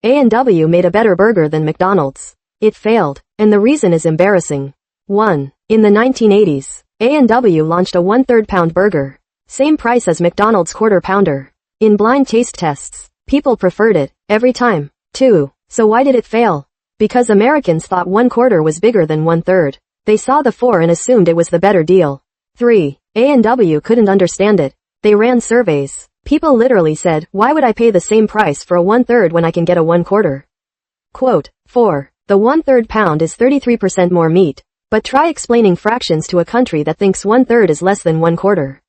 A&W made a better burger than McDonald's. It failed, and the reason is embarrassing. 1. In the 1980s, A&W launched a 1/3 pound burger. Same price as McDonald's quarter pounder. In blind taste tests, people preferred it, every time. 2. So why did it fail? Because Americans thought 1/4 was bigger than 1/3. They saw the 4 and assumed it was the better deal. 3. A&W couldn't understand it. They ran surveys. People literally said, why would I pay the same price for a 1/3 when I can get a 1/4? Quote, 4. The 1/3 pound is 33% more meat. But try explaining fractions to a country that thinks 1/3 is less than 1/4.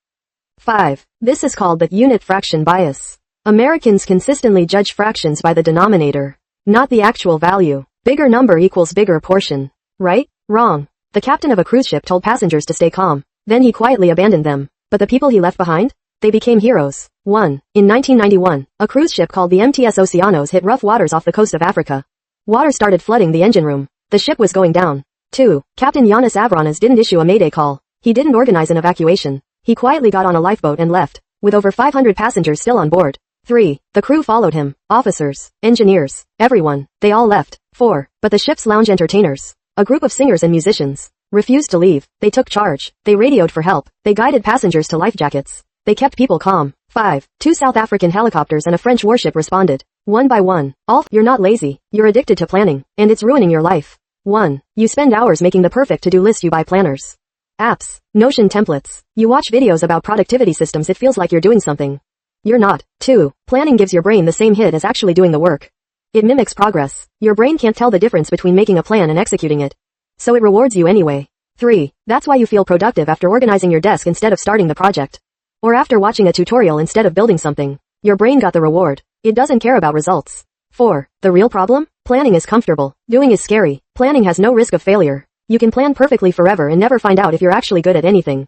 5. This is called the unit fraction bias. Americans consistently judge fractions by the denominator, not the actual value. Bigger number equals bigger portion. Right? Wrong. The captain of a cruise ship told passengers to stay calm. Then he quietly abandoned them. But the people he left behind? They became heroes. 1. In 1991, a cruise ship called the MTS Oceanos hit rough waters off the coast of Africa. Water started flooding the engine room. The ship was going down. 2. Captain Yannis Avranas didn't issue a mayday call. He didn't organize an evacuation. He quietly got on a lifeboat and left, with over 500 passengers still on board. 3. The crew followed him. Officers, engineers, everyone. They all left. 4. But the ship's lounge entertainers, a group of singers and musicians, refused to leave. They took charge. They radioed for help. They guided passengers to life jackets. They kept people calm. 5. 2 South African helicopters and a French warship responded. One by one. All, you're not lazy. You're addicted to planning, and it's ruining your life. 1. You spend hours making the perfect to-do list. You buy planners, apps, Notion templates. You watch videos about productivity systems. It feels like you're doing something you're not. 2. Planning gives your brain the same hit as actually doing the work. It mimics progress. Your brain can't tell the difference between making a plan and executing it, so it rewards you anyway. 3. That's why you feel productive after organizing your desk instead of starting the project, or after watching a tutorial instead of building something. Your brain got the reward. It doesn't care about results. 4. The real problem? Planning is comfortable. Doing is scary. Planning has no risk of failure. You can plan perfectly forever and never find out if you're actually good at anything.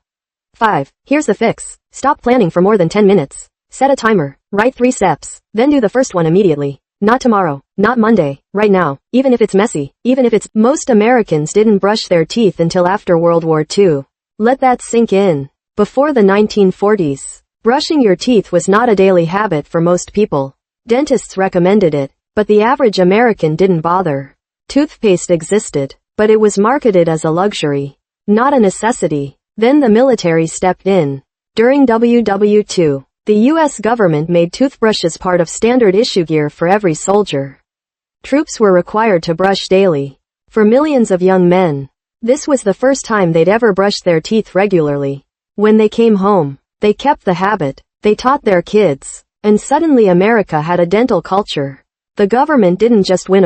5. Here's the fix. Stop planning for more than 10 minutes. Set a timer. Write 3 steps. Then do the first one immediately. Not tomorrow. Not Monday. Right now. Even if it's messy. Even if it's... Most Americans didn't brush their teeth until after World War II. Let that sink in. Before the 1940s, brushing your teeth was not a daily habit for most people. Dentists recommended it, but the average American didn't bother. Toothpaste existed, but it was marketed as a luxury, not a necessity. Then the military stepped in. During WW2, the U.S. government made toothbrushes part of standard issue gear for every soldier. Troops were required to brush daily. For millions of young men, this was the first time they'd ever brushed their teeth regularly. When they came home, they kept the habit. They taught their kids. And suddenly America had a dental culture. The government didn't just win